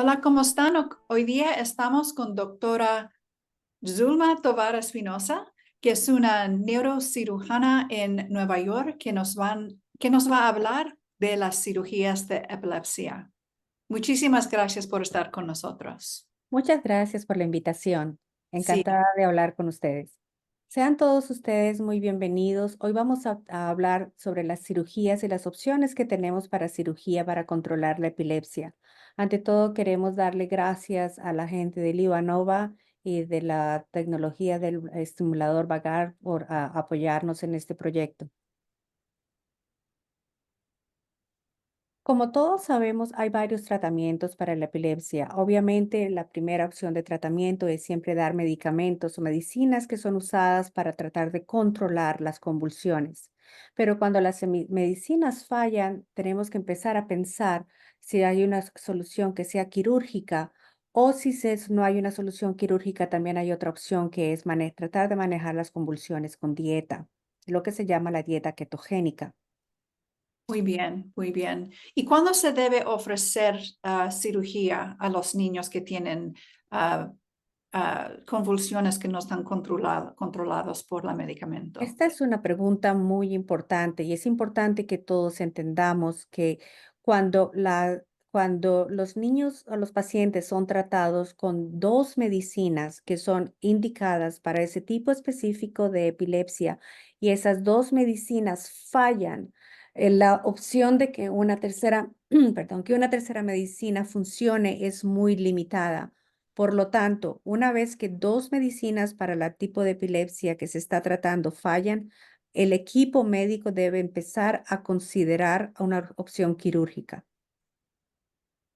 Hola, ¿cómo están? Hoy día estamos con doctora Zulma Tovar Espinosa, que es una neurocirujana en Nueva York que nos va a hablar de las cirugías de epilepsia. Muchísimas gracias por estar con nosotros. Muchas gracias por la invitación. Sí, Encantada de hablar con ustedes. Sean todos ustedes muy bienvenidos. Hoy vamos a hablar sobre las cirugías y las opciones que tenemos para cirugía para controlar la epilepsia. Ante todo, queremos darle gracias a la gente de Livanova y de la tecnología del estimulador vagal por apoyarnos en este proyecto. Como todos sabemos, hay varios tratamientos para la epilepsia. Obviamente, la primera opción de tratamiento es siempre dar medicamentos o medicinas que son usadas para tratar de controlar las convulsiones. Pero cuando las medicinas fallan, tenemos que empezar a pensar si hay una solución que sea quirúrgica o si no hay una solución quirúrgica, también hay otra opción que es tratar de manejar las convulsiones con dieta, lo que se llama la dieta ketogénica. muy bien, muy bien. ¿Y cuándo se debe ofrecer cirugía a los niños que tienen ah, convulsiones que no están controlados por el medicamento? Esta es una pregunta muy importante y es importante que todos entendamos que cuando, cuando los niños o los pacientes son tratados con dos medicinas que son indicadas para ese tipo específico de epilepsia y esas dos medicinas fallan, la opción de que una tercera, perdón, que una tercera medicina funcione es muy limitada. Por lo tanto, una vez que dos medicinas para el tipo de epilepsia que se está tratando fallan, el equipo médico debe empezar a considerar una opción quirúrgica.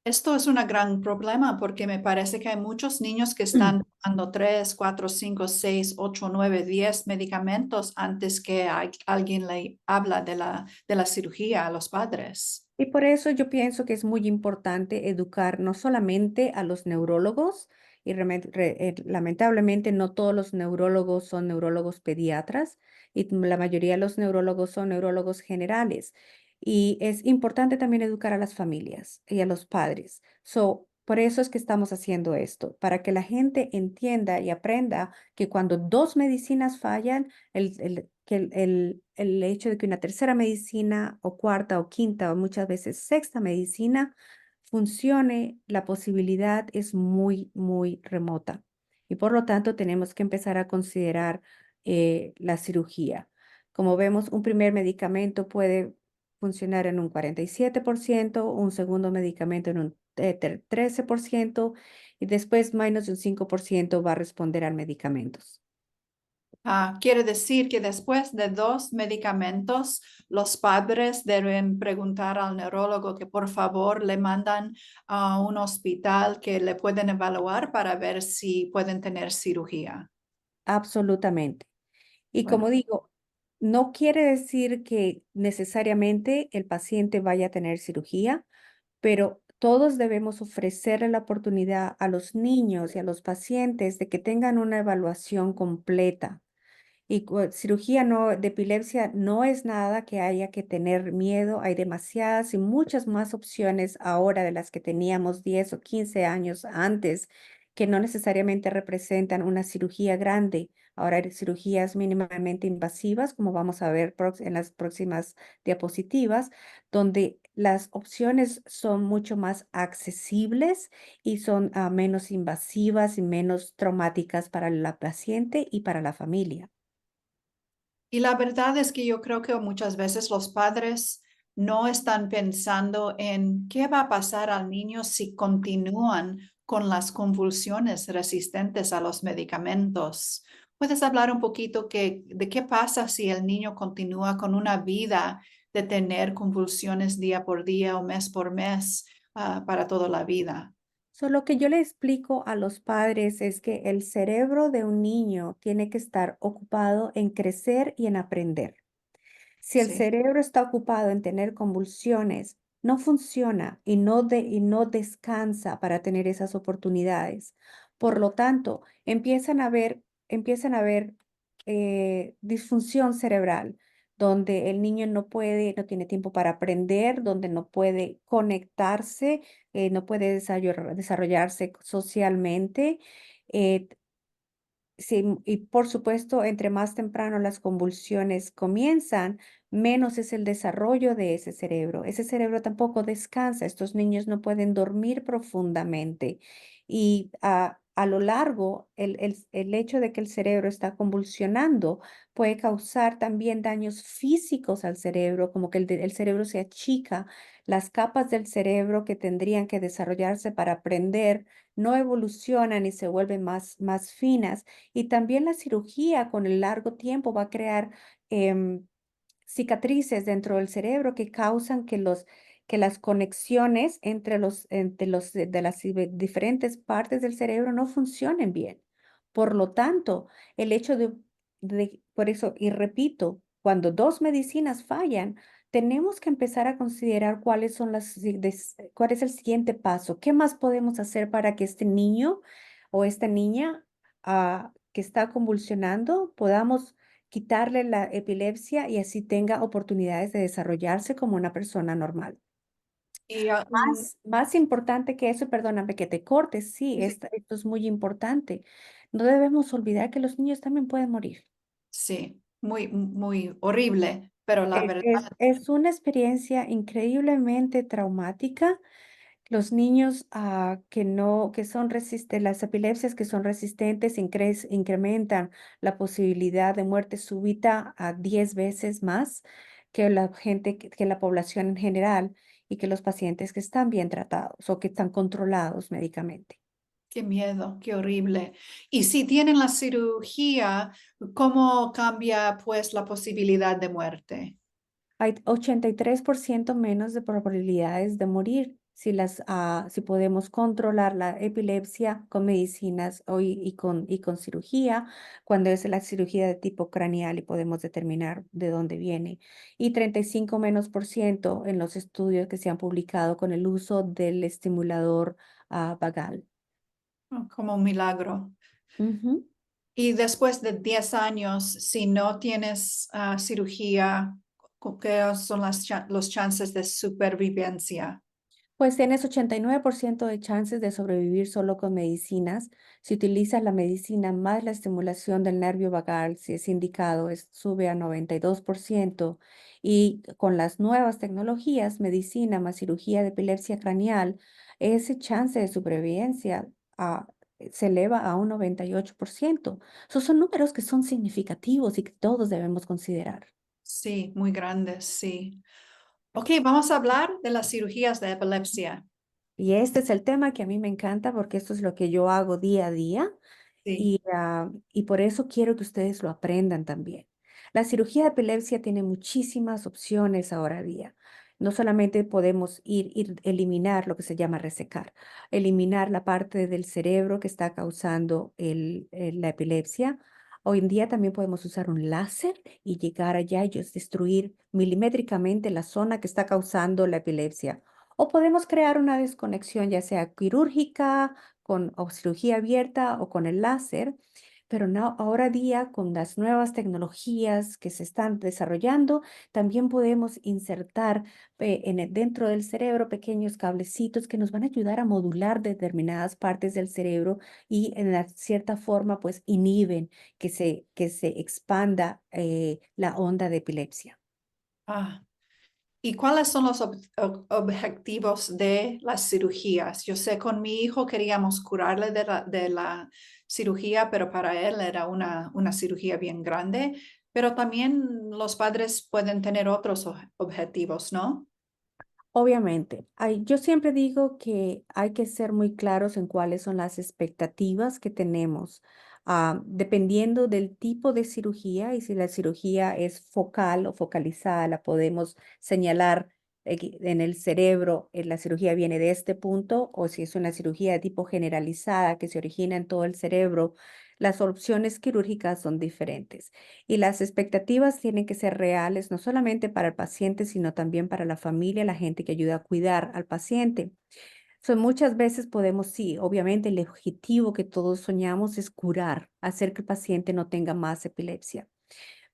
Esto es un gran problema porque me parece que hay muchos niños que están tomando 3, 4, 5, 6, 8, 9, 10 medicamentos antes que alguien le habla de la cirugía a los padres. Y por eso yo pienso que es muy importante educar no solamente a los neurólogos, y lamentablemente no todos los neurólogos son neurólogos pediatras, y la mayoría de los neurólogos son neurólogos generales. Y es importante también educar a las familias y a los padres. Por eso es que estamos haciendo esto, para que la gente entienda y aprenda que cuando dos medicinas fallan, el hecho de que una tercera medicina o cuarta o quinta o muchas veces sexta medicina funcione, la posibilidad es muy, muy remota. Y por lo tanto tenemos que empezar a considerar la cirugía. Como vemos, un primer medicamento puede funcionar en un 47%, un segundo medicamento en un 13% y después menos de un 5% va a responder al medicamentos. Quiere decir que después de dos medicamentos, los padres deben preguntar al neurólogo que por favor le mandan a un hospital que le pueden evaluar para ver si pueden tener cirugía. Absolutamente. Y Bueno. como digo, no quiere decir que necesariamente el paciente vaya a tener cirugía, pero todos debemos ofrecerle la oportunidad a los niños y a los pacientes de que tengan una evaluación completa. Y cirugía de epilepsia no es nada que haya que tener miedo. Hay demasiadas y muchas más opciones ahora de las que teníamos 10 o 15 años antes, que no necesariamente representan una cirugía grande. Ahora hay cirugías mínimamente invasivas, como vamos a ver en las próximas diapositivas, donde las opciones son mucho más accesibles y son menos invasivas y menos traumáticas para la paciente y para la familia. Y la verdad es que yo creo que muchas veces los padres no están pensando en qué va a pasar al niño si continúan con las convulsiones resistentes a los medicamentos. ¿Puedes hablar un poquito de qué pasa si el niño continúa con una vida de tener convulsiones día por día o mes por mes, para toda la vida? Lo que yo le explico a los padres es que el cerebro de un niño tiene que estar ocupado en crecer y en aprender. Si el Sí. cerebro está ocupado en tener convulsiones, no funciona y no descansa para tener esas oportunidades. Por lo tanto, empiezan a ver disfunción cerebral. donde el niño no tiene tiempo para aprender, donde no puede conectarse, no puede desarrollarse socialmente. eh, Sí, y por supuesto, entre más temprano las convulsiones comienzan, menos es el desarrollo de ese cerebro. Ese cerebro tampoco descansa. Estos niños no pueden dormir profundamente. Y a lo largo, el hecho de que el cerebro está convulsionando puede causar también daños físicos al cerebro, como que el cerebro se achica. Las capas del cerebro que tendrían que desarrollarse para aprender no evolucionan y se vuelven más finas. Y también la cirugía con el largo tiempo va a crear cicatrices dentro del cerebro que causan que las conexiones de las diferentes partes del cerebro no funcionen bien. Por lo tanto, el hecho por eso, y repito, cuando dos medicinas fallan, tenemos que empezar a considerar cuál es el siguiente paso. ¿Qué más podemos hacer para que este niño o esta niña que está convulsionando podamos quitarle la epilepsia y así tenga oportunidades de desarrollarse como una persona normal? Y Más importante que eso, perdóname que te cortes, sí, sí, esto es muy importante. No debemos olvidar que los niños también pueden morir. sí, muy, muy horrible, pero la verdad, Es una experiencia increíblemente traumática. Los niños que son resistentes, las epilepsias que son resistentes incrementan la posibilidad de muerte súbita a 10 veces más que que la población en general y que los pacientes que están bien tratados o que están controlados médicamente. qué miedo, qué horrible. Y si tienen la cirugía, ¿cómo cambia pues la posibilidad de muerte? Hay 83% menos de probabilidades de morir si podemos controlar la epilepsia con medicinas y con cirugía, cuando es la cirugía de tipo craneal y podemos determinar de dónde viene. Y 35 menos por ciento en los estudios que se han publicado con el uso del estimulador vagal. Oh, como un milagro. Ujú. Y después de 10 años, si no tienes cirugía, ¿qué son los chances de supervivencia? Pues tienes 89% de chances de sobrevivir solo con medicinas. Si utilizas la medicina más la estimulación del nervio vagal, si es indicado, sube a 92%. Y con las nuevas tecnologías, medicina más cirugía de epilepsia craneal, ese chance de supervivencia ah, se eleva a un 98%. Esos son números que son significativos y que todos debemos considerar. Sí, muy grandes, sí. Ok, vamos a hablar de las cirugías de epilepsia. Y este es el tema que a mí me encanta porque esto es lo que yo hago día a día. Sí, Y por eso quiero que ustedes lo aprendan también. La cirugía de epilepsia tiene muchísimas opciones ahora día. No solamente podemos eliminar lo que se llama resecar, eliminar la parte del cerebro que está causando la epilepsia. Hoy en día también podemos usar un láser y llegar allá y destruir milimétricamente la zona que está causando la epilepsia. O podemos crear una desconexión, ya sea quirúrgica, o cirugía abierta o con el láser, pero no, ahora día con las nuevas tecnologías que se están desarrollando, también podemos insertar dentro del cerebro pequeños cablecitos que nos van a ayudar a modular determinadas partes del cerebro y en cierta forma pues inhiben que se expanda la onda de epilepsia. ah, ¿y cuáles son los objetivos de las cirugías? Yo sé, con mi hijo queríamos curarle de la cirugía, pero para él era una cirugía bien grande, pero también los padres pueden tener otros objetivos, ¿no? Obviamente, yo siempre digo que hay que ser muy claros en cuáles son las expectativas que tenemos, dependiendo del tipo de cirugía y si la cirugía es focal o focalizada, la podemos señalar en el cerebro, la cirugía viene de este punto, o si es una cirugía de tipo generalizada que se origina en todo el cerebro, las opciones quirúrgicas son diferentes. Y las expectativas tienen que ser reales, no solamente para el paciente, sino también para la familia, la gente que ayuda a cuidar al paciente. Muchas veces podemos, sí, obviamente el objetivo que todos soñamos es curar, hacer que el paciente no tenga más epilepsia.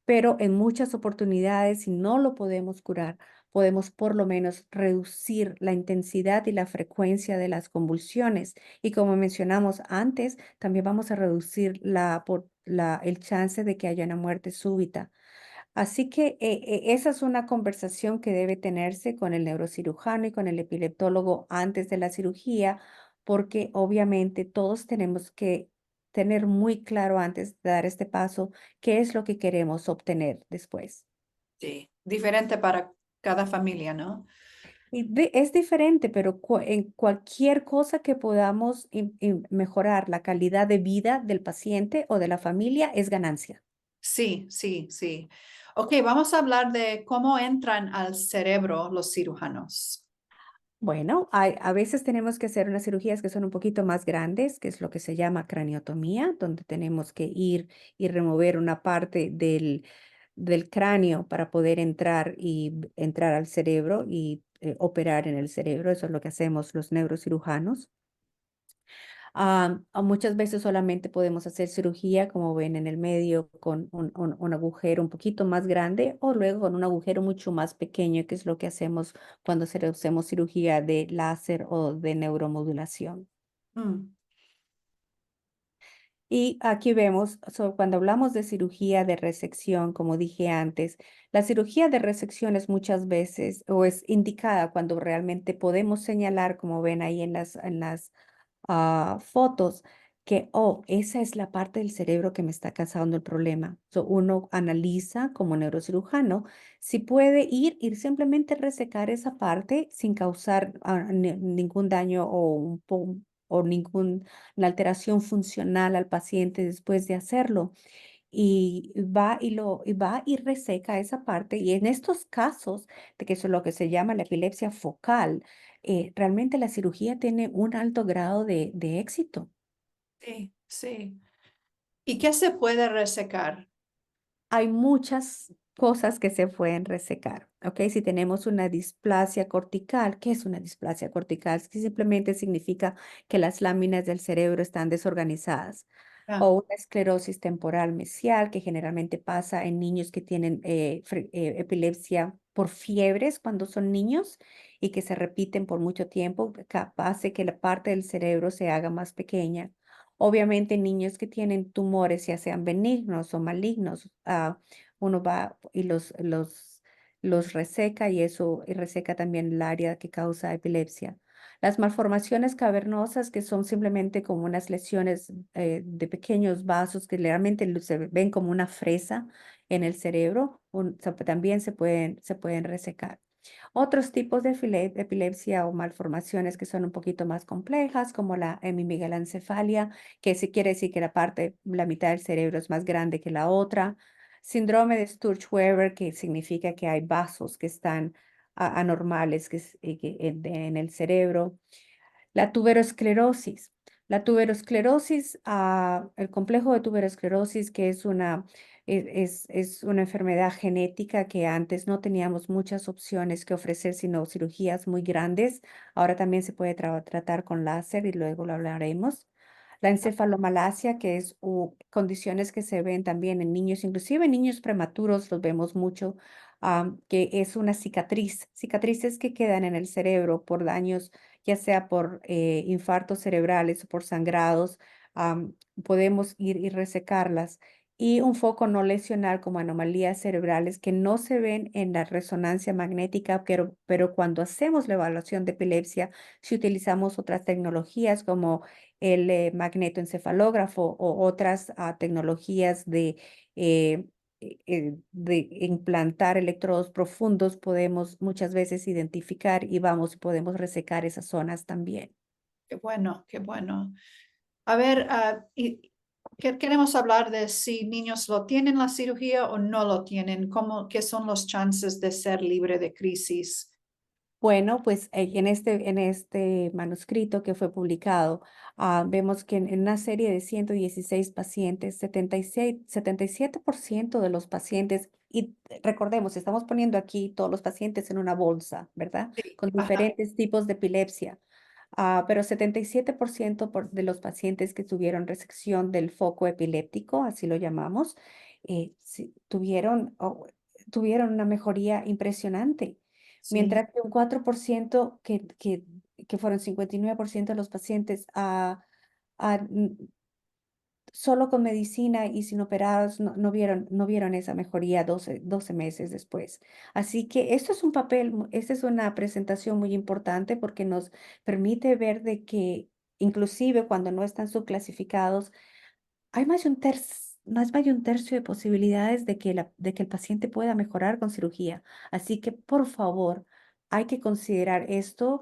pero en muchas oportunidades, si no lo podemos curar, podemos por lo menos reducir la intensidad y la frecuencia de las convulsiones. Y como mencionamos antes, también vamos a reducir el chance de que haya una muerte súbita. Así que esa es una conversación que debe tenerse con el neurocirujano y con el epileptólogo antes de la cirugía, porque obviamente todos tenemos que tener muy claro antes de dar este paso qué es lo que queremos obtener después. Sí, diferente para cada familia, ¿no? Es diferente, pero en cualquier cosa que podamos mejorar la calidad de vida del paciente o de la familia es ganancia. Sí, sí, sí. Ok, vamos a hablar de cómo entran al cerebro los cirujanos. Bueno, a veces tenemos que hacer unas cirugías que son un poquito más grandes, que es lo que se llama craniotomía, donde tenemos que ir y remover una parte del cráneo para poder entrar al cerebro y operar en el cerebro. Eso es lo que hacemos los neurocirujanos. Muchas veces solamente podemos hacer cirugía, como ven en el medio, con un agujero un poquito más grande o luego con un agujero mucho más pequeño, que es lo que hacemos cuando hacemos cirugía de láser o de neuromodulación. Mm, Y aquí vemos, cuando hablamos de cirugía de resección, como dije antes, la cirugía de resección es muchas veces o es indicada cuando realmente podemos señalar, como ven ahí en las fotos, que, oh, esa es la parte del cerebro que me está causando el problema. Uno analiza como neurocirujano si puede ir simplemente resecar esa parte sin causar ningún daño o ninguna alteración funcional al paciente después de hacerlo. Y va y reseca esa parte. Y en estos casos, de que eso es lo que se llama la epilepsia focal, realmente la cirugía tiene un alto grado de éxito. sí, sí. ¿Y qué se puede resecar? Hay muchas cosas que se pueden resecar, ¿ok? Si tenemos una displasia cortical, ¿qué es una displasia cortical? Que simplemente significa que las láminas del cerebro están desorganizadas. Ah, O una esclerosis temporal mesial, que generalmente pasa en niños que tienen epilepsia por fiebres cuando son niños y que se repiten por mucho tiempo, hace que la parte del cerebro se haga más pequeña. Obviamente, niños que tienen tumores, ya sean benignos o malignos, uno va y los reseca y eso y reseca también el área que causa epilepsia. Las malformaciones cavernosas, que son simplemente como unas lesiones de pequeños vasos que realmente se ven como una fresa en el cerebro, también se pueden resecar. Otros tipos de epilepsia o malformaciones que son un poquito más complejas, como la hemimegalencefalia, que sí quiere decir que la mitad del cerebro es más grande que la otra. Síndrome de Sturge-Weber, que significa que hay vasos que están anormales en el cerebro. La tuberosclerosis. El complejo de tuberosclerosis, que es una enfermedad genética que antes no teníamos muchas opciones que ofrecer, sino cirugías muy grandes. Ahora también se puede tratar con láser y luego lo hablaremos. La encefalomalacia, que es condiciones que se ven también en niños, inclusive en niños prematuros los vemos mucho, que es una cicatrices que quedan en el cerebro por daños, ya sea por infartos cerebrales o por sangrados. Podemos ir y resecarlas. Y un foco no lesional como anomalías cerebrales que no se ven en la resonancia magnética, pero cuando hacemos la evaluación de epilepsia, si utilizamos otras tecnologías como el magnetoencefalógrafo o otras tecnologías de implantar electrodos profundos, podemos muchas veces identificar y podemos resecar esas zonas también. qué bueno, qué bueno. A ver, queremos hablar de si niños lo tienen la cirugía o no lo tienen, qué son los chances de ser libre de crisis. Bueno, pues en este manuscrito que fue publicado, vemos que en una serie de 116 pacientes, 77% de los pacientes, y recordemos, estamos poniendo aquí todos los pacientes en una bolsa, ¿verdad? Sí, Con ajá, diferentes tipos de epilepsia. Pero 77% de los pacientes que tuvieron resección del foco epiléptico, así lo llamamos, tuvieron una mejoría impresionante, Sí, mientras que un 4% que fueron 59% de los pacientes ah, solo con medicina y sin operados no vieron esa mejoría 12 meses después. Así que esto es un papel, esta es una presentación muy importante porque nos permite ver de que inclusive cuando no están subclasificados, hay más de un tercio de posibilidades de que el paciente pueda mejorar con cirugía. Así que, por favor, hay que considerar esto.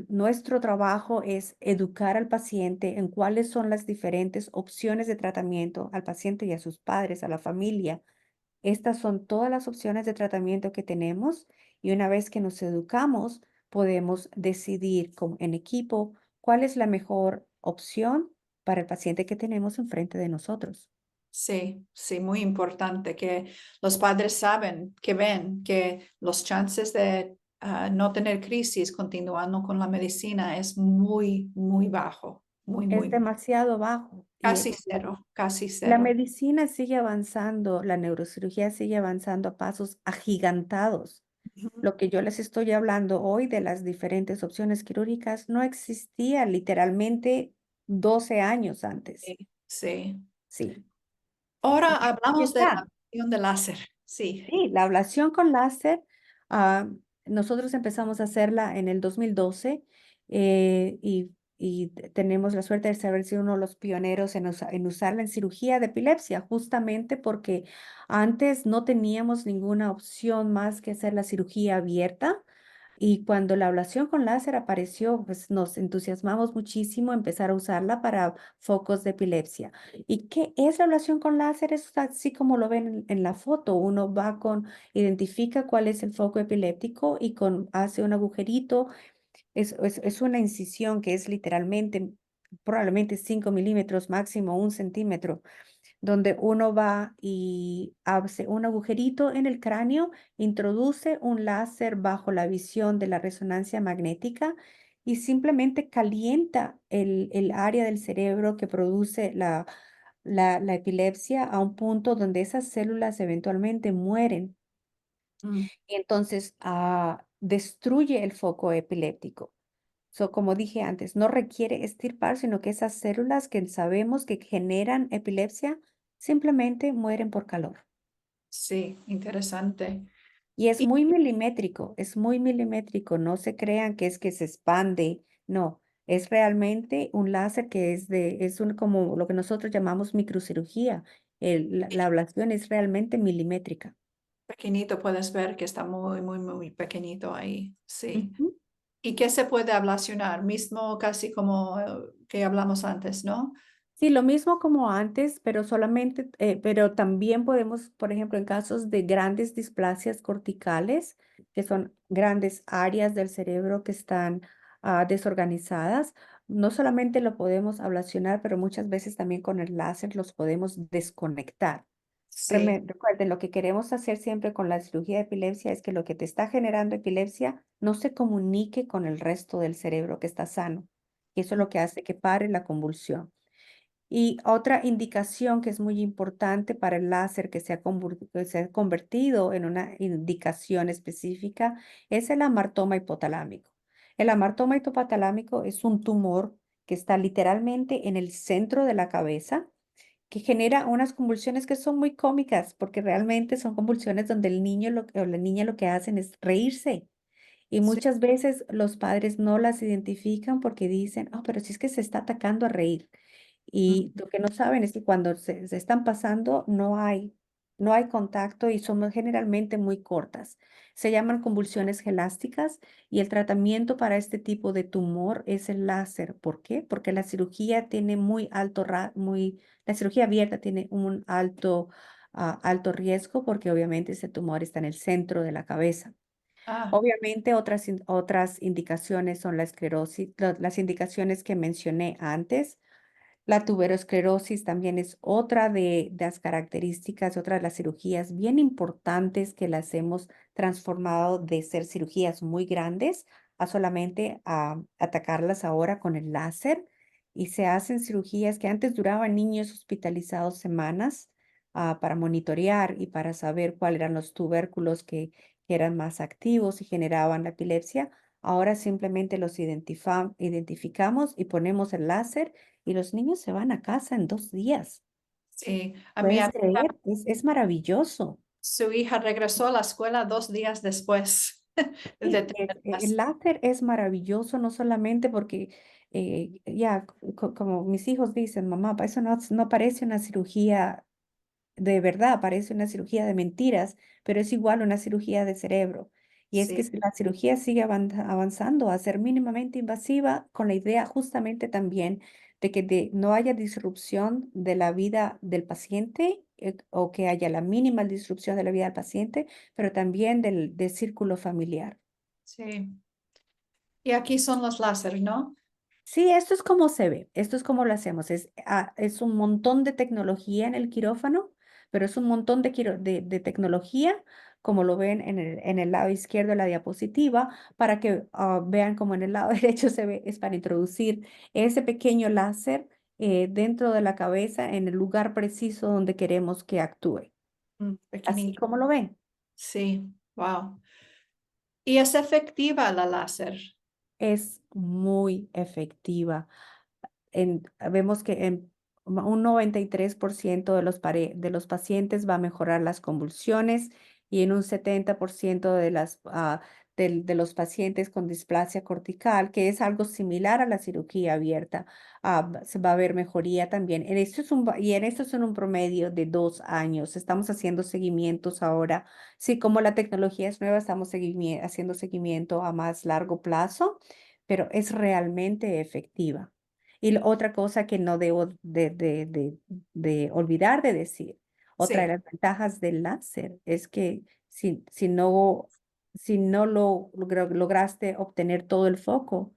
Nuestro trabajo es educar al paciente en cuáles son las diferentes opciones de tratamiento al paciente y a sus padres, a la familia. Estas son todas las opciones de tratamiento que tenemos y una vez que nos educamos, podemos decidir en equipo cuál es la mejor opción para el paciente que tenemos enfrente de nosotros. sí, sí, muy importante que los padres saben, que ven que los chances de no tener crisis continuando con la medicina es muy, muy bajo, muy, Es muy, demasiado bajo y casi cero, casi la cero. medicina sigue avanzando, la neurocirugía sigue avanzando a pasos agigantados. Ujú. Lo que yo les estoy hablando hoy de las diferentes opciones quirúrgicas no existía literalmente 12 años antes. Sí, sí. Sí. Ahora Y hablamos de la está. acción de láser. Sí, Sí, la ablación con láser, ah, nosotros empezamos a hacerla en el 2012 y tenemos la suerte de haber sido uno de los pioneros en usarla en cirugía de epilepsia, justamente porque antes no teníamos ninguna opción más que hacer la cirugía abierta. Y cuando la ablación con láser apareció, pues nos entusiasmamos muchísimo empezar a usarla para focos de epilepsia. ¿Y qué es la ablación con láser? Es así como lo ven en la foto. Uno identifica cuál es el foco epiléptico y hace un agujerito. Es una incisión que es literalmente, probablemente 5 milímetros, máximo 1 centímetro, donde uno va y hace un agujerito en el cráneo, introduce un láser bajo la visión de la resonancia magnética y simplemente calienta el área del cerebro que produce la epilepsia a un punto donde esas células eventualmente mueren mm, y entonces destruye el foco epiléptico. Como dije antes, no requiere extirpar, sino que esas células que sabemos que generan epilepsia simplemente mueren por calor. sí, interesante. Y es Y muy milimétrico. No se crean que es que se expande. No, es realmente un láser que como lo que nosotros llamamos microcirugía. La ablación es realmente milimétrica. pequeñito puedes ver que está muy, muy, muy pequeñito ahí. Sí. Ujú. ¿Y qué se puede ablacionar? Mismo casi como que hablamos antes, ¿no? Sí, lo mismo como antes, pero también podemos, por ejemplo, en casos de grandes displasias corticales, que son grandes áreas del cerebro que están desorganizadas, no solamente lo podemos ablacionar, pero muchas veces también con el láser los podemos desconectar. Sí, Recuerden, lo que queremos hacer siempre con la cirugía de epilepsia es que lo que te está generando epilepsia no se comunique con el resto del cerebro que está sano. Y eso es mm, lo que hace que pare la convulsión. Y otra indicación que es muy importante para el láser que se ha convertido en una indicación específica es el amartoma hipotalámico. El amartoma hipotalámico es un tumor que está literalmente en el centro de la cabeza, que genera unas convulsiones que son muy cómicas, porque realmente son convulsiones donde el niño o la niña lo que hacen es reírse. Y sí, muchas veces los padres no las identifican porque dicen, oh, pero si es que se está atacando a reír. mm, Y lo que no saben es que cuando se están pasando no hay contacto y son generalmente muy cortas. Se llaman convulsiones gelásticas y el tratamiento para este tipo de tumor es el láser. ¿Por qué? Porque la cirugía tiene la cirugía abierta tiene un alto riesgo porque obviamente ese tumor está en el centro de la cabeza. ah, Obviamente, otras indicaciones son la esclerosis, las indicaciones que mencioné antes. La tuberosclerosis también es otra de las características, otra de las cirugías bien importantes que las hemos transformado de ser cirugías muy grandes a solamente atacarlas ahora con el láser. Y se hacen cirugías que antes duraban niños hospitalizados semanas. para monitorear y para saber cuáles eran los tubérculos que eran más activos y generaban la epilepsia. Ahora simplemente los identificamos y ponemos el láser y los niños se van a casa en 2 días. Sí, a mi ¿Puedes amiga, creer? Es maravilloso. su hija regresó a la escuela 2 días después de Sí, tener el las. láser es maravilloso, no solamente porque ya, como mis hijos dicen, mamá, eso no parece una cirugía de verdad, parece una cirugía de mentiras, pero es igual una cirugía de cerebro. Y es que Sí, si la cirugía sigue avanzando a ser mínimamente invasiva, con la idea justamente también de que no haya disrupción de la vida del paciente, o que haya la mínima disrupción de la vida del paciente, pero también del círculo familiar. sí. Y aquí son los láseres, ¿no? Sí, esto es como se ve, esto es como lo hacemos. Es un montón de tecnología en el quirófano, pero es un montón de tecnología, como lo ven en el lado izquierdo de la diapositiva, para que vean como en el lado derecho se ve, es para introducir ese pequeño láser dentro de la cabeza en el lugar preciso donde queremos que actúe. Así Pequeñito. como lo ven. Sí, wow. Y es efectiva la láser. Es muy efectiva. Vemos que en un 93% de los pacientes va a mejorar las convulsiones y en un 70% de los pacientes con displasia cortical, que es algo similar a la cirugía abierta, se va a ver mejoría también. En esto es en un promedio de 2 años. Estamos haciendo seguimientos ahora. Sí, como la tecnología es nueva, estamos haciendo seguimiento a más largo plazo, pero es realmente efectiva. Y otra cosa que no debo de olvidar de decir, otra de Sí, las ventajas del láser es que si no lograste obtener todo el foco,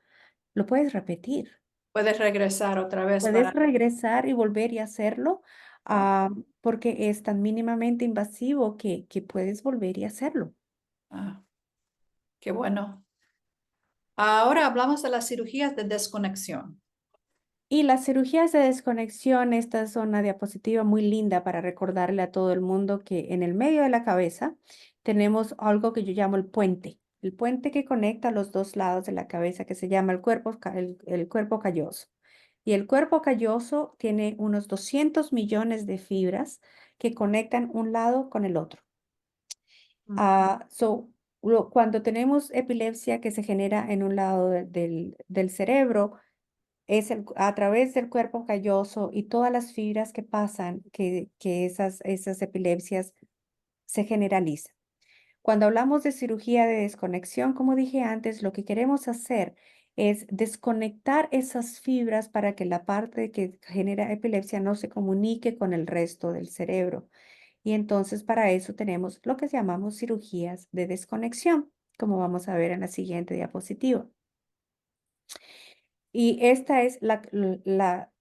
lo puedes repetir. puedes regresar otra vez Puedes para. regresar y volver y hacerlo, Wow, porque es tan mínimamente invasivo que puedes volver y hacerlo. ah, qué bueno. Ahora hablamos de las cirugías de desconexión. Y las cirugías de desconexión, esta es una diapositiva muy linda para recordarle a todo el mundo que en el medio de la cabeza tenemos algo que yo llamo el puente que conecta los dos lados de la cabeza, que se llama el cuerpo calloso. Y el cuerpo calloso tiene unos 200 millones de fibras que conectan un lado con el otro. Mm, Cuando tenemos epilepsia que se genera en un lado del cerebro, a través del cuerpo calloso y todas las fibras que pasan, que esas epilepsias se generalizan. Cuando hablamos de cirugía de desconexión, como dije antes, lo que queremos hacer es desconectar esas fibras para que la parte que genera epilepsia no se comunique con el resto del cerebro. Y entonces para eso tenemos lo que llamamos cirugías de desconexión, como vamos a ver en la siguiente diapositiva. Y esta es la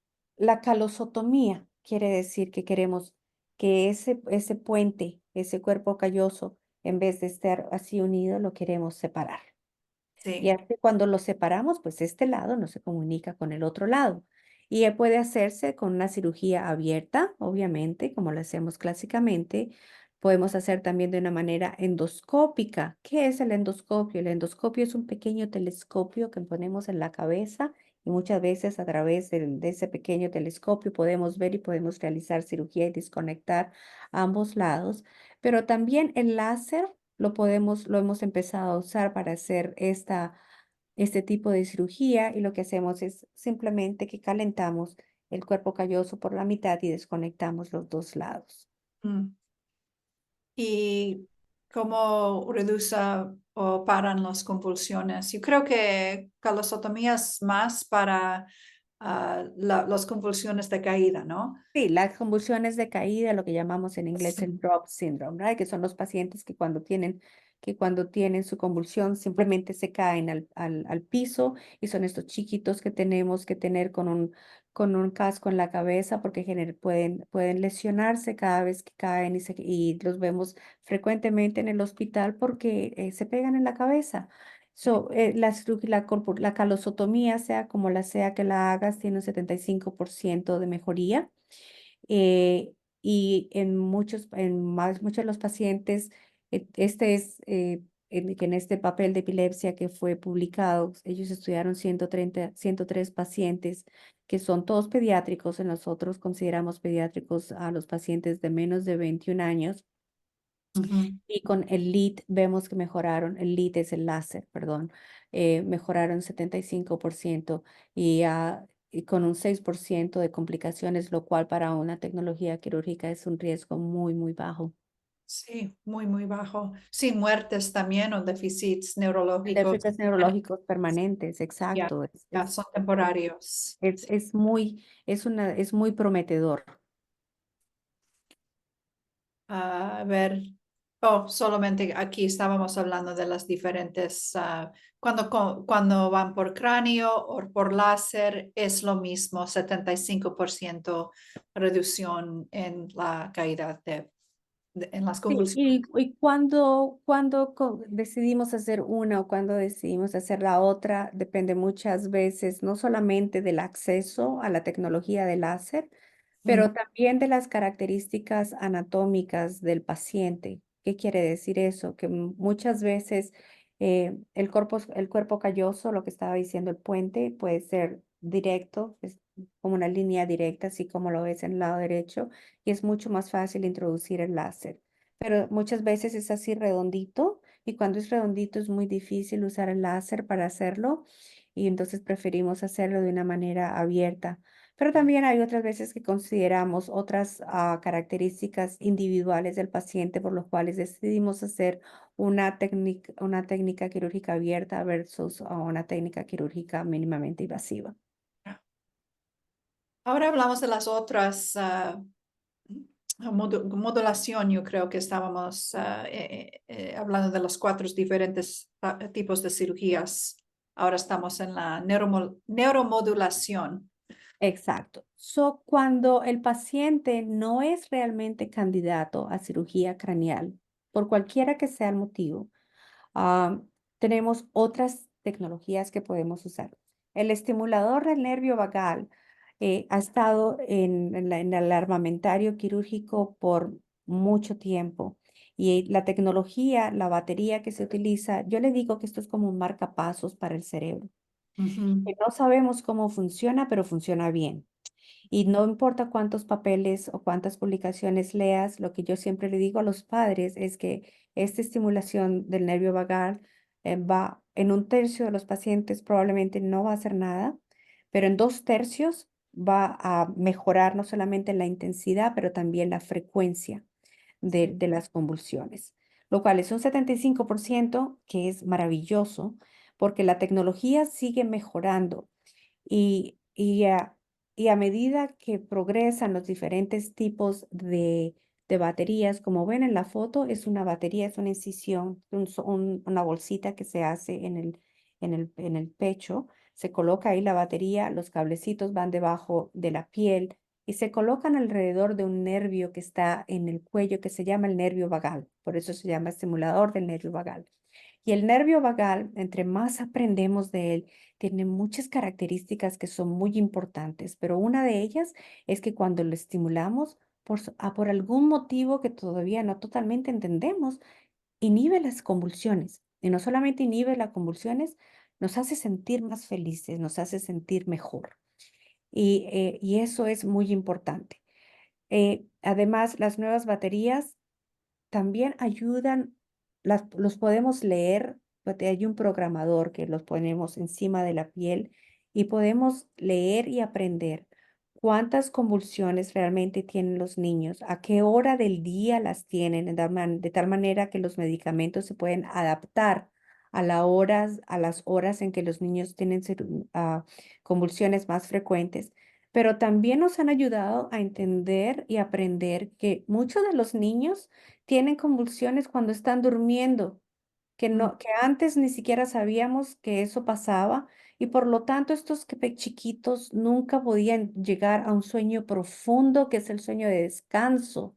calosotomía. Quiere decir que queremos que ese puente, ese cuerpo calloso, en vez de estar así unido, lo queremos separar. Y sí, así cuando lo separamos, pues este lado no se comunica con el otro lado. Y puede hacerse con una cirugía abierta, obviamente, como lo hacemos clásicamente. Podemos hacer también de una manera endoscópica. ¿Qué es el endoscopio? El endoscopio es un pequeño telescopio que ponemos en la cabeza y muchas veces a través de ese pequeño telescopio podemos ver y podemos realizar cirugía y desconectar ambos lados. Pero también el láser lo hemos empezado a usar para hacer este tipo de cirugía y lo que hacemos es simplemente que calentamos el cuerpo calloso por la mitad y desconectamos los dos lados. mm. Y cómo reduce o paran las convulsiones. Yo creo que calosotomía es más para las convulsiones de caída, ¿no? Sí, las convulsiones de caída, lo que llamamos en inglés Sí, el drop syndrome, ¿verdad? Que son los pacientes que cuando tienen su convulsión simplemente se caen al piso y son estos chiquitos que tenemos que tener con un casco en la cabeza porque pueden lesionarse cada vez que caen y los vemos frecuentemente en el hospital porque se pegan en la cabeza. La calosotomía, sea como la sea que la hagas, tiene un 75% de mejoría. y muchos de los pacientes, este es, que en este papel de epilepsia que fue publicado, ellos estudiaron 103 pacientes que son todos pediátricos. Nosotros consideramos pediátricos a los pacientes de menos de 21 años. Ujú. Y con el lead vemos que mejoraron, el lead es el láser, perdón, mejoraron 75% y con un 6% de complicaciones, lo cual para una tecnología quirúrgica es un riesgo muy, muy bajo. Sí, muy, muy bajo. Sin muertes también o déficits neurológicos. Déficits neurológicos permanentes, Ya, exacto. ya son temporarios. Es muy prometedor. A ver, oh, solamente aquí estábamos hablando de las diferentes, cuando van por cráneo o por láser, es lo mismo, 75% reducción en la caída en las Sí, convulsiones. y cuando decidimos hacer una o cuando decidimos hacer la otra, depende muchas veces no solamente del acceso a la tecnología de láser, Mm, pero también de las características anatómicas del paciente. ¿Qué quiere decir eso? Que muchas veces el cuerpo calloso, lo que estaba diciendo el puente, puede ser directo, es como una línea directa, así como lo ves en el lado derecho, y es mucho más fácil introducir el láser. Pero muchas veces es así redondito, y cuando es redondito es muy difícil usar el láser para hacerlo, y entonces preferimos hacerlo de una manera abierta. Pero también hay otras veces que consideramos otras características individuales del paciente por los cuales decidimos hacer una técnica quirúrgica abierta versus una técnica quirúrgica mínimamente invasiva. Ahora hablamos de las otras, modulación. Yo creo que estábamos hablando de los cuatro diferentes tipos de cirugías. Ahora estamos en la neuromodulación. Exacto. Cuando el paciente no es realmente candidato a cirugía craneal, por cualquiera que sea el motivo, ah, tenemos otras tecnologías que podemos usar. El estimulador del nervio vagal ha estado en el armamentario quirúrgico por mucho tiempo. Y la tecnología, la batería que se utiliza, yo le digo que esto es como un marcapasos para el cerebro. Ujú. Que no sabemos cómo funciona, pero funciona bien. Y no importa cuántos papeles o cuántas publicaciones leas, lo que yo siempre le digo a los padres es que esta estimulación del nervio vagal va en un tercio de los pacientes probablemente no va a hacer nada, pero en dos tercios va a mejorar no solamente la intensidad, pero también la frecuencia Sí. de las convulsiones, lo cual es un 75% que es maravilloso porque la tecnología sigue mejorando y, y, a, y a medida que progresan los diferentes tipos de baterías, como ven en la foto, es una batería, es una incisión, una bolsita que se hace en el pecho, se coloca ahí la batería, los cablecitos van debajo de la piel y se colocan alrededor de un nervio que está en el cuello que se llama el nervio vagal, por eso se llama estimulador del nervio vagal. Y el nervio vagal, entre más aprendemos de él, tiene muchas características que son muy importantes, pero una de ellas es que cuando lo estimulamos, por algún motivo que todavía no totalmente entendemos, inhibe las convulsiones. Y no solamente inhibe las convulsiones, nos hace sentir más felices, nos hace sentir mejor. Y eso es muy importante. Además, las nuevas baterías también ayudan, los podemos leer, porque hay un programador que los ponemos encima de la piel y podemos leer y aprender cuántas convulsiones realmente tienen los niños, a qué hora del día las tienen, de tal manera que los medicamentos se pueden adaptar a las horas en que los niños tienen convulsiones más frecuentes. Pero también nos han ayudado a entender y aprender que muchos de los niños tienen convulsiones cuando están durmiendo, Mm, que antes ni siquiera sabíamos que eso pasaba y por lo tanto estos chiquitos nunca podían llegar a un sueño profundo que es el sueño de descanso.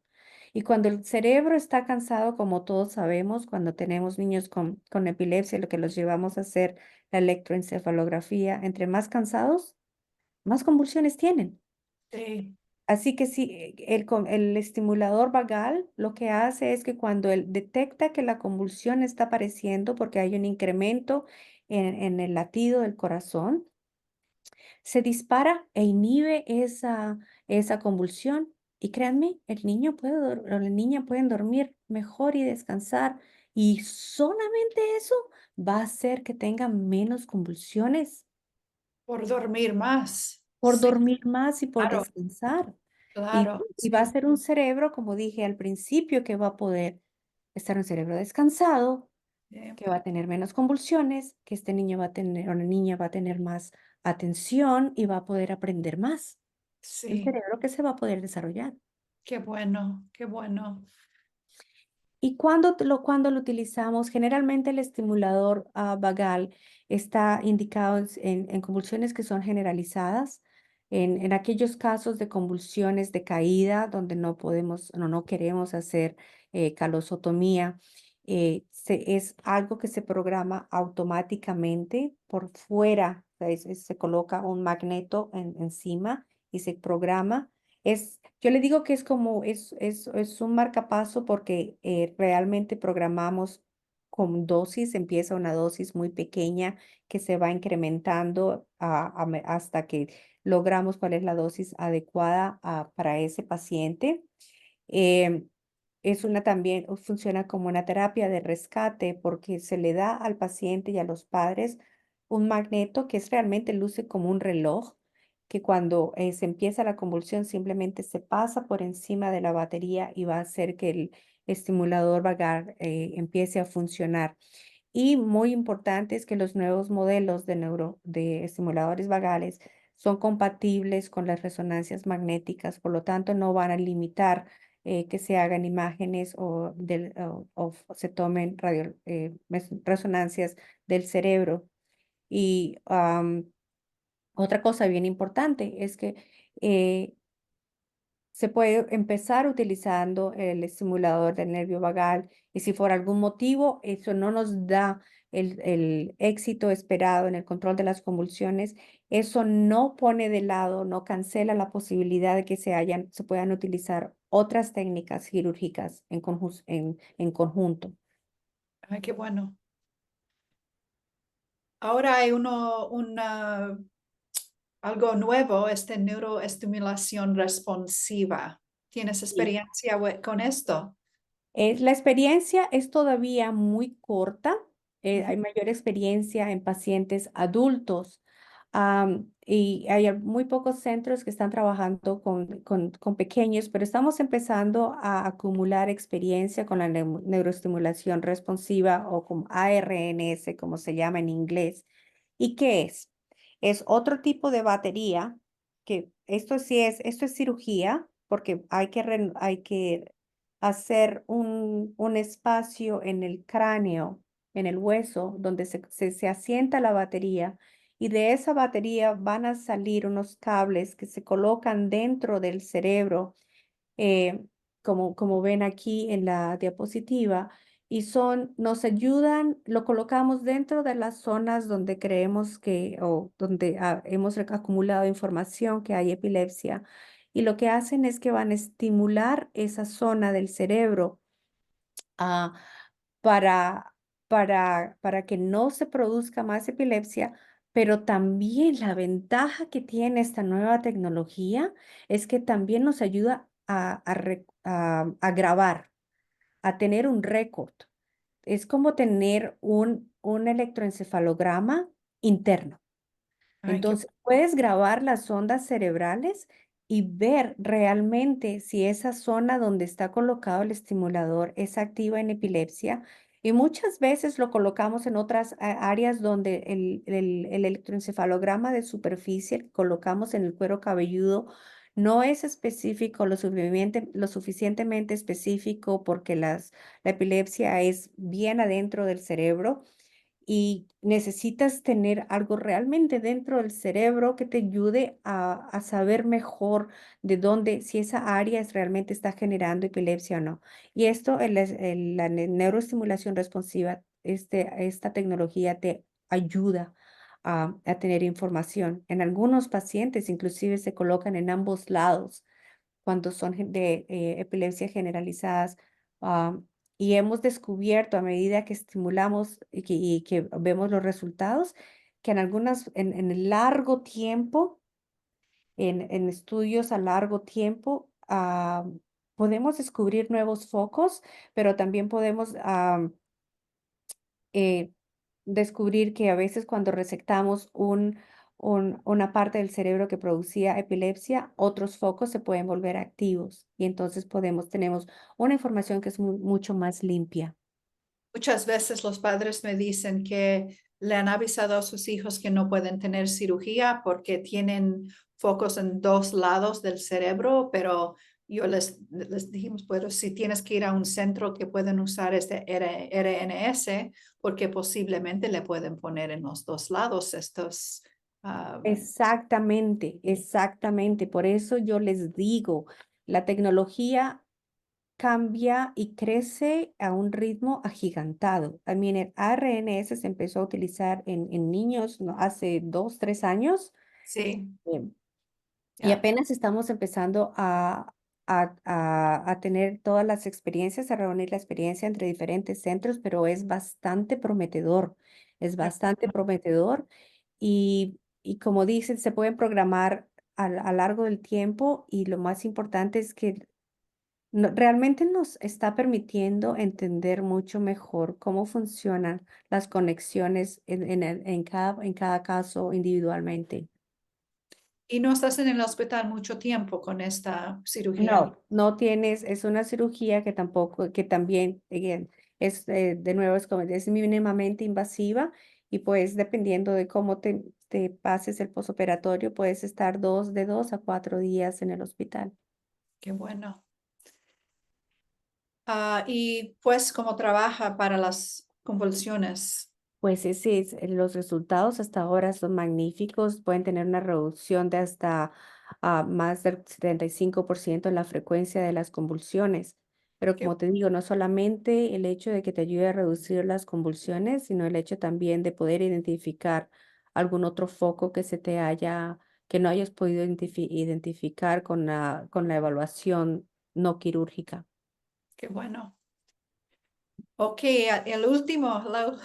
Y cuando el cerebro está cansado, como todos sabemos, cuando tenemos niños con epilepsia, lo que los llevamos a hacer la electroencefalografía, entre más cansados, más convulsiones tienen. sí. Así que sí, el estimulador vagal lo que hace es que cuando él detecta que la convulsión está apareciendo porque hay un incremento en el latido del corazón, se dispara e inhibe esa convulsión. Y créanme, el niño o la niña pueden dormir mejor y descansar. Y solamente eso va a hacer que tengan menos convulsiones Por dormir más. por Sí, dormir más y por claro, descansar. claro, Y va a sí, ser un cerebro, como dije al principio, que va a poder estar un cerebro descansado, sí, que va a tener menos convulsiones, que este niño va a tener, o la niña va a tener más atención y va a poder aprender más. El sí. cerebro que se va a poder desarrollar. Qué bueno, qué bueno. ¿Y cuando lo utilizamos? Generalmente el estimulador vagal está indicado en convulsiones que son generalizadas, en aquellos casos de convulsiones de caída donde no podemos, no queremos hacer calosotomía. Es algo que se programa automáticamente por fuera, o sea, se coloca un magneto encima y se programa. Yo le digo que es como, es un marcapaso porque realmente programamos con dosis, empieza una dosis muy pequeña que se va incrementando hasta que logramos cuál es la dosis adecuada para ese paciente. Em, es una también, funciona como una terapia de rescate porque se le da al paciente y a los padres un magneto que es realmente luce como un reloj, que cuando se empieza la convulsión simplemente se pasa por encima de la batería y va a hacer que el estimulador vagal empiece a funcionar. Y muy importante es que los nuevos modelos de estimuladores vagales son compatibles con las resonancias magnéticas, por lo tanto no van a limitar que se hagan imágenes o se tomen resonancias del cerebro. Y otra cosa bien importante es que eh, se puede empezar utilizando el estimulador del nervio vagal y si por algún motivo eso no nos da el éxito esperado en el control de las convulsiones, eso no pone de lado, no cancela la posibilidad de que se puedan utilizar otras técnicas quirúrgicas en conjunto. Ay, qué bueno. Ahora hay algo nuevo, este neuroestimulación responsiva. ¿Tienes experiencia con esto? La experiencia es todavía muy corta. Ujú. Hay mayor experiencia en pacientes adultos y hay muy pocos centros que están trabajando con pequeños, pero estamos empezando a acumular experiencia con la neuroestimulación responsiva o con ARNS, como se llama en inglés. ¿Y qué es? Es otro tipo de batería que esto es cirugía porque hay que hacer un espacio en el cráneo, en el hueso, donde se asienta la batería y de esa batería van a salir unos cables que se colocan dentro del cerebro, eh, como ven aquí en la diapositiva, y nos ayudan, lo colocamos dentro de las zonas donde creemos o donde hemos acumulado información que hay epilepsia, y lo que hacen es que van a estimular esa zona del cerebro ah, para, para que no se produzca más epilepsia, pero también la ventaja que tiene esta nueva tecnología es que también nos ayuda a grabar, a tener un récord. Es como tener un electroencefalograma interno. Ay, qué Entonces, puedes grabar las ondas cerebrales y ver realmente si esa zona donde está colocado el estimulador es activa en epilepsia. Y muchas veces lo colocamos en otras áreas donde el electroencefalograma de superficie que colocamos en el cuero cabelludo no es específico, lo suficientemente específico porque la epilepsia es bien adentro del cerebro y necesitas tener algo realmente dentro del cerebro que te ayude a saber mejor de dónde, si esa área realmente está generando epilepsia o no. Y esto, la neuroestimulación responsiva, esta tecnología te ayuda a tener información. En algunos pacientes inclusive se colocan en ambos lados cuando son de epilepsia generalizadas. ah, y hemos descubierto a medida que estimulamos y que vemos los resultados, que en el largo tiempo, en estudios a largo tiempo, podemos descubrir nuevos focos, pero también podemos eh, descubrir que a veces cuando resectamos una parte del cerebro que producía epilepsia, otros focos se pueden volver activos y entonces tenemos una información que es mucho más limpia. Muchas veces los padres me dicen que le han avisado a sus hijos que no pueden tener cirugía porque tienen focos en dos lados del cerebro, pero yo les dijimos, pero si tienes que ir a un centro que pueden usar este RNS, porque posiblemente le pueden poner en los dos lados estos. ah, Exactamente, exactamente. Por eso yo les digo, la tecnología cambia y crece a un ritmo agigantado. I mean, el ARNS se empezó a utilizar en niños, ¿no? Hace 2, 3 años. sí, eh, y ya, apenas estamos empezando a tener todas las experiencias, a reunir la experiencia entre diferentes centros, pero es qué bastante prometedor y como dices, se pueden programar a largo del tiempo y lo más importante es que realmente nos está permitiendo entender mucho mejor cómo funcionan las conexiones en cada caso individualmente. Y no estás en el hospital mucho tiempo con esta cirugía. No, no tienes, es una cirugía que tampoco, que también, again, de nuevo, es mínimamente invasiva y pues dependiendo de cómo te pases el posoperatorio, puedes estar de 2 a 4 días en el hospital. Qué bueno. Y pues, ¿cómo trabaja para las convulsiones? Pues los resultados hasta ahora son magníficos, pueden tener una reducción de hasta más del 75% en la frecuencia de las convulsiones. Pero Qué, como te digo, no solamente el hecho de que te ayude a reducir las convulsiones, sino el hecho también de poder identificar algún otro foco que no hayas podido identificar con la evaluación no quirúrgica. qué bueno. Ok, el último,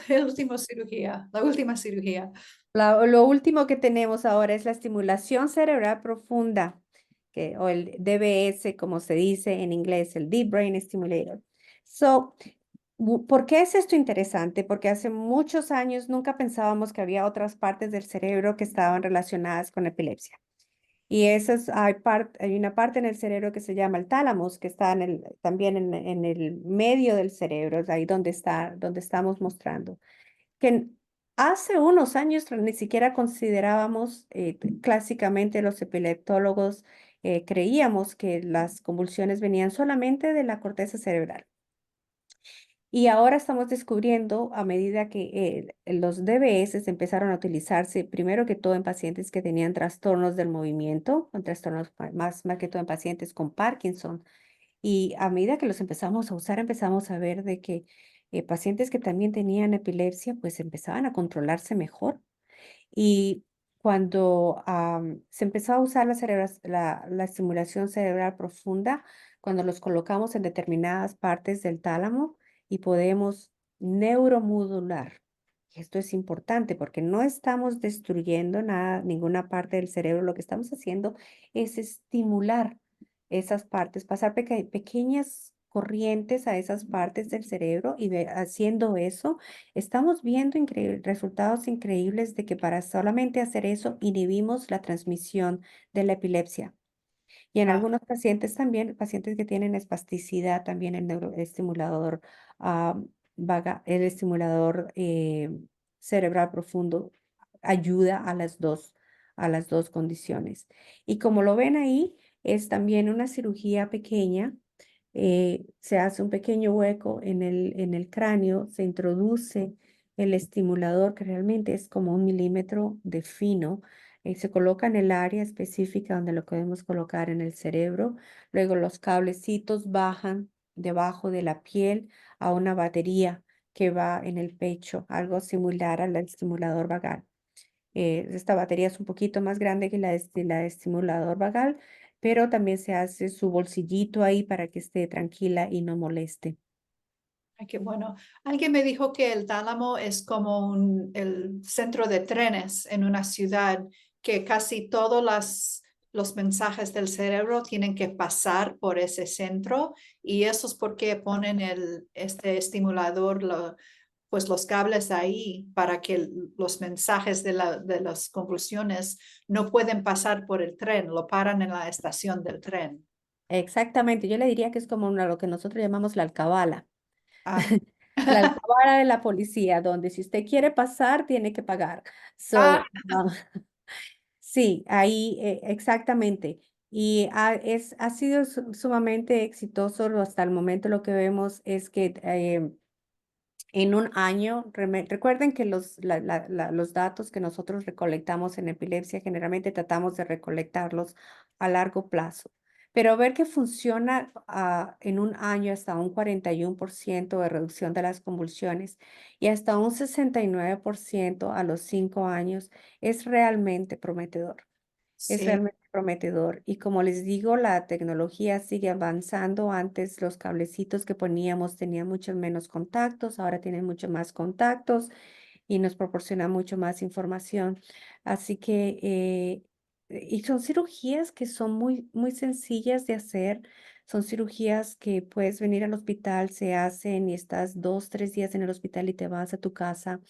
el último cirugía, la última cirugía. Lo último que tenemos ahora es la estimulación cerebral profunda, o el DBS, como se dice en inglés, el Deep Brain Stimulator. So, ¿por qué es esto interesante? Porque hace muchos años nunca pensábamos que había otras partes del cerebro que estaban relacionadas con epilepsia. Y hay una parte en el cerebro que se llama el tálamo, que está también en el medio del cerebro, es ahí donde estamos mostrando que hace unos años ni siquiera considerábamos, clásicamente los epileptólogos creíamos que las convulsiones venían solamente de la corteza cerebral. Y ahora estamos descubriendo, a medida que los DBS empezaron a utilizarse, primero que todo en pacientes que tenían trastornos del movimiento, con trastornos más que todo en pacientes con Parkinson, y a medida que los empezamos a usar, empezamos a ver de que pacientes que también tenían epilepsia, pues empezaban a controlarse mejor. Y cuando se empezó a usar la estimulación cerebral profunda, cuando los colocamos en determinadas partes del tálamo y podemos neuromodular. Y esto es importante porque no estamos destruyendo nada, ninguna parte del cerebro. Lo que estamos haciendo es estimular esas partes, pasar pequeñas corrientes a esas partes del cerebro y haciendo eso estamos viendo resultados increíbles de que para solamente hacer eso inhibimos la transmisión de la epilepsia. Y en Ah, algunos pacientes también, pacientes que tienen espasticidad, también el neuroestimulador, el estimulador cerebral profundo ayuda a las dos condiciones. Y como lo ven ahí, es también una cirugía pequeña. Se hace un pequeño hueco en el cráneo, se introduce el estimulador, que realmente es como 1 milímetro de fino, se coloca en el área específica donde lo podemos colocar en el cerebro. Luego los cablecitos bajan debajo de la piel a una batería que va en el pecho, algo similar al estimulador vagal. Esta batería es un poquito más grande que la estimulador vagal, pero también se hace su bolsillito ahí para que esté tranquila y no moleste. Ay, qué bueno. Alguien me dijo que el tálamo es como el centro de trenes en una ciudad, que casi todos los mensajes del cerebro tienen que pasar por ese centro y eso es porque ponen este estimulador, pues los cables ahí para que los mensajes de las convulsiones no pueden pasar por el tren, lo paran en la estación del tren. Exactamente, yo le diría que es como lo que nosotros llamamos la alcabala. Ah. La alcabala de la policía, donde si usted quiere pasar, tiene que pagar. Ah, So, sí, ahí exactamente. Y ha sido sumamente exitoso hasta el momento. Lo que vemos es que en un año, recuerden que los datos que nosotros recolectamos en epilepsia, generalmente tratamos de recolectarlos a largo plazo, pero ver que funciona en un año hasta un 41% de reducción de las convulsiones y hasta un 69% a los 5 años es realmente prometedor. Es sí. realmente prometedor. Y como les digo, la tecnología sigue avanzando. Antes los cablecitos que poníamos tenían muchos menos contactos, ahora tienen mucho más contactos y nos proporciona mucho más información. Así que, y son cirugías que son muy, muy sencillas de hacer. Son cirugías que puedes venir al hospital, se hacen y estás 2, 3 días en el hospital y te vas a tu casa.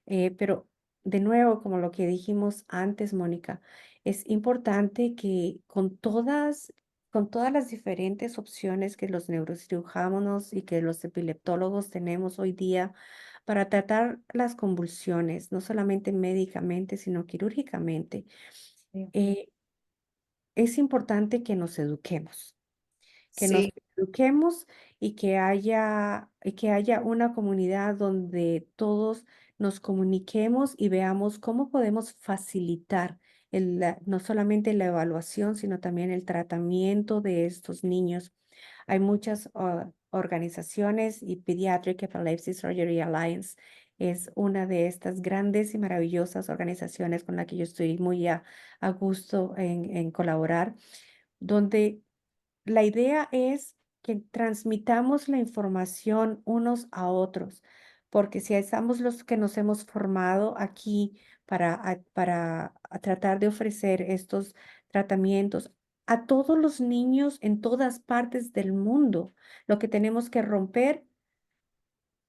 Pero de nuevo, como lo que dijimos antes, Mónica, es importante que con todas las diferentes opciones que los neurocirujanos y que los epileptólogos tenemos hoy día para tratar las convulsiones, no solamente médicamente, sino quirúrgicamente, Sí. eh, es importante que nos Sí, eduquemos y que haya una comunidad donde todos nos comuniquemos y veamos cómo podemos facilitar no solamente la evaluación, sino también el tratamiento de estos niños. Hay muchas organizaciones y Pediatric Epilepsy Surgery Alliance es una de estas grandes y maravillosas organizaciones con la que yo estoy muy a gusto en colaborar, donde la idea es que transmitamos la información unos a otros, porque si estamos los que nos hemos formado aquí para tratar de ofrecer estos tratamientos a todos los niños en todas partes del mundo, lo que tenemos que romper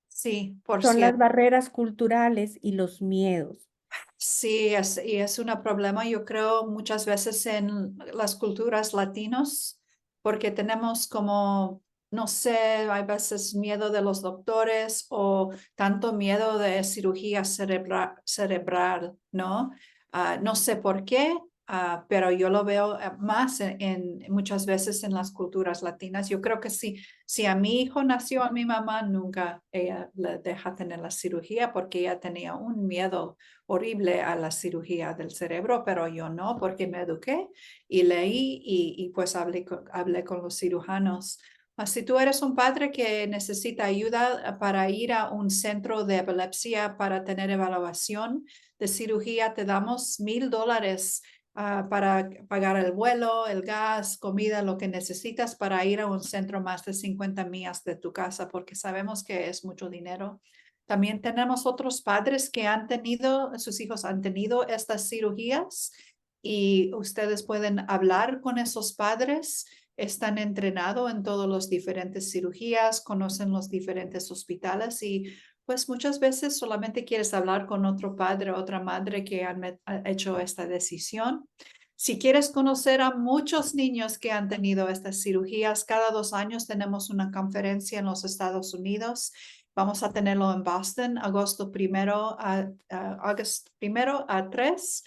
sí, por son las cierto. barreras culturales y los miedos. Sí, y es un problema, yo creo, muchas veces en las culturas latinos, porque tenemos como, no sé, hay veces miedo de los doctores o tanto miedo de cirugía cerebral, ¿no? No sé por qué, pero yo lo veo más muchas veces en las culturas latinas. Yo creo que sí, si a mi hijo nació a mi mamá, nunca ella le deja tener la cirugía porque ella tenía un miedo horrible a la cirugía del cerebro, pero yo no, porque me eduqué y leí y pues hablé con los cirujanos. Si tú eres un padre que necesita ayuda para ir a un centro de epilepsia para tener evaluación de cirugía, te damos $1,000 para pagar el vuelo, el gas, comida, lo que necesitas para ir a un centro más de 50 millas de tu casa, porque sabemos que es mucho dinero. También tenemos otros padres que sus hijos han tenido estas cirugías y ustedes pueden hablar con esos padres. Están entrenados en todas las diferentes cirugías, conocen los diferentes hospitales y pues muchas veces solamente quieres hablar con otro padre o otra madre que ha hecho esta decisión. Si quieres conocer a muchos niños que han tenido estas cirugías, cada 2 años tenemos una conferencia en los Estados Unidos. Vamos a tenerlo en Boston, agosto primero a 3,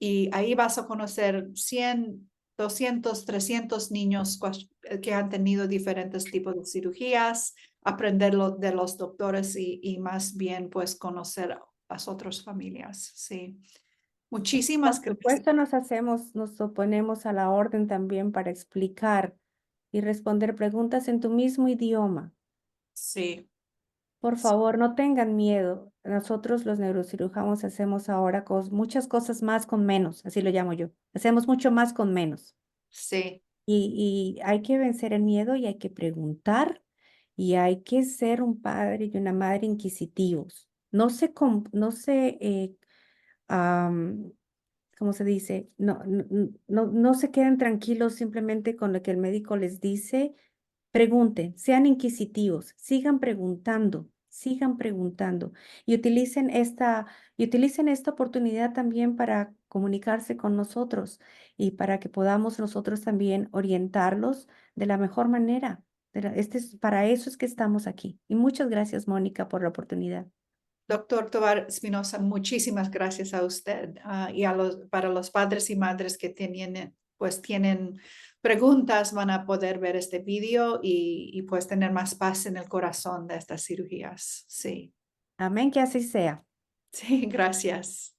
y ahí vas a conocer 100, 200, 300 niños que han tenido diferentes tipos de cirugías, aprender de los doctores y más bien pues conocer a las otras familias. Sí. Muchísimas Por gracias. supuesto, nos oponemos a la orden también para explicar y responder preguntas en tu mismo idioma. Sí, Por favor, no tengan miedo. Nosotros los neurocirujanos hacemos ahora muchas cosas más con menos, así lo llamo yo. Hacemos mucho más con menos. sí. Y hay que vencer el miedo y hay que preguntar y hay que ser un padre y una madre inquisitivos. Am, ¿Cómo se dice? No se queden tranquilos simplemente con lo que el médico les dice. Pregunten, sean inquisitivos, sigan preguntando y utilicen esta oportunidad también para comunicarse con nosotros y para que podamos nosotros también orientarlos de la mejor manera. Para eso es que estamos aquí. Y muchas gracias, Mónica, por la oportunidad. Doctor Tovar Espinosa, muchísimas gracias a usted y para los padres y madres que tienen preguntas, van a poder ver este video y pues tener más paz en el corazón de estas cirugías. Sí, Amén, que así sea. sí, gracias.